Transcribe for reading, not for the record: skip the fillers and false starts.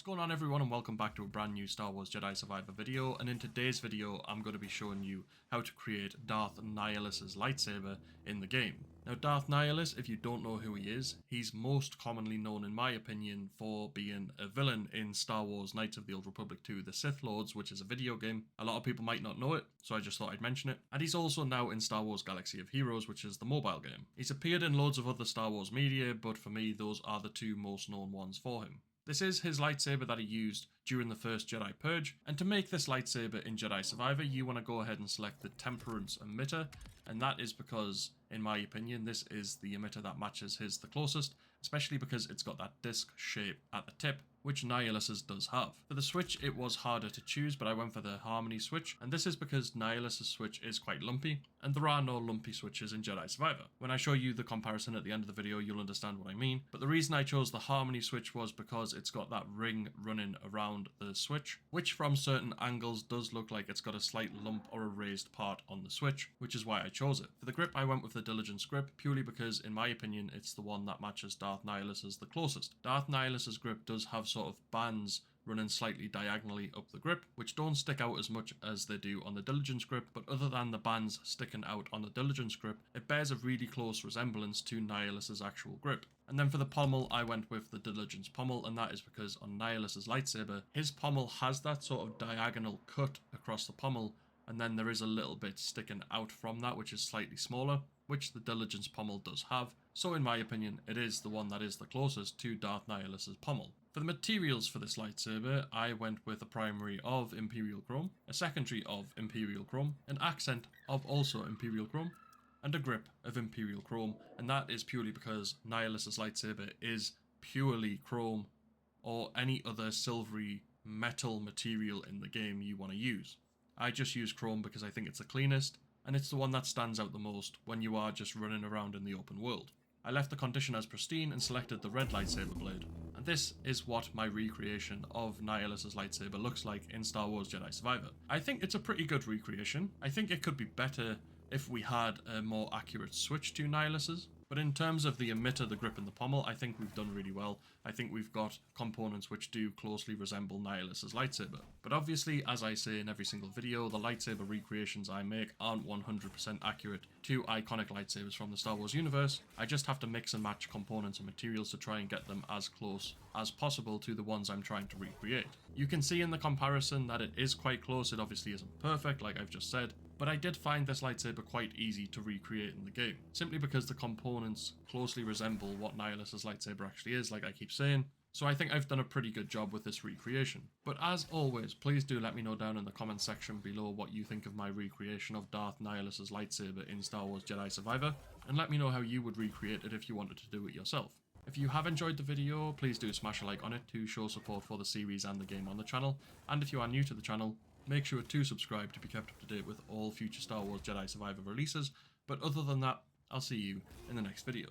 going on everyone, and welcome back to a brand new Star Wars Jedi Survivor video, and in today's video I'm going to be showing you how to create Darth Nihilus' lightsaber in the game. Now Darth Nihilus, if you don't know who he is, he's most commonly known in my opinion for being a villain in Star Wars Knights of the Old Republic 2 The Sith Lords, which is a video game. A lot of people might not know it, so I just thought I'd mention it. And he's also now in Star Wars Galaxy of Heroes, which is the mobile game. He's appeared in loads of other Star Wars media, but for me those are the two most known ones for him. This is his lightsaber that he used during the first Jedi Purge, and to make this lightsaber in Jedi Survivor you want to go ahead and select the Temperance emitter, and that is because, in my opinion, this is the emitter that matches his the closest, especially because it's got that disc shape at the tip, which Nihilus's does have. For the switch it was harder to choose, but I went for the Harmony switch, and this is because Nihilus's switch is quite lumpy, and there are no lumpy switches in Jedi Survivor. When I show you the comparison at the end of the video you'll understand what I mean, but the reason I chose the Harmony switch was because it's got that ring running around the switch, which from certain angles does look like it's got a slight lump or a raised part on the switch, which is why I chose it. For the grip I went with the Diligence grip, purely because in my opinion it's the one that matches Darth Nihilus's the closest. Darth Nihilus's grip does have sort of bands running slightly diagonally up the grip, which don't stick out as much as they do on the Diligence grip, but other than the bands sticking out on the Diligence grip, it bears a really close resemblance to Nihilus's actual grip. And then for the pommel, I went with the Diligence pommel, and that is because on Nihilus's lightsaber, his pommel has that sort of diagonal cut across the pommel, and then there is a little bit sticking out from that, which is slightly smaller, which the Diligence pommel does have. So in my opinion, it is the one that is the closest to Darth Nihilus's pommel. For the materials for this lightsaber, I went with a primary of Imperial Chrome, a secondary of Imperial Chrome, an accent of also Imperial Chrome, and a grip of Imperial Chrome, and that is purely because Nihilus's lightsaber is purely chrome or any other silvery metal material in the game you want to use. I just use chrome because I think it's the cleanest, and it's the one that stands out the most when you are just running around in the open world. I left the condition as pristine and selected the red lightsaber blade, and this is what my recreation of Nihilus's lightsaber looks like in Star Wars Jedi Survivor. I think it's a pretty good recreation. I think it could be better if we had a more accurate switch to Nihilus's, but in terms of the emitter, the grip and the pommel, I think we've done really well. I think we've got components which do closely resemble Nihilus's lightsaber. But obviously, as I say in every single video, the lightsaber recreations I make aren't 100% accurate to iconic lightsabers from the Star Wars universe. I just have to mix and match components and materials to try and get them as close as possible to the ones I'm trying to recreate. You can see in the comparison that it is quite close. It obviously isn't perfect, like I've just said, but I did find this lightsaber quite easy to recreate in the game, simply because the components closely resemble what Nihilus's lightsaber actually is, like I keep saying. So I think I've done a pretty good job with this recreation. But as always, please do let me know down in the comment section below what you think of my recreation of Darth Nihilus's lightsaber in Star Wars Jedi Survivor, and let me know how you would recreate it if you wanted to do it yourself. If you have enjoyed the video, please do smash a like on it to show support for the series and the game on the channel, and if you are new to the channel, make sure to subscribe to be kept up to date with all future Star Wars Jedi Survivor releases. But other than that, I'll see you in the next video.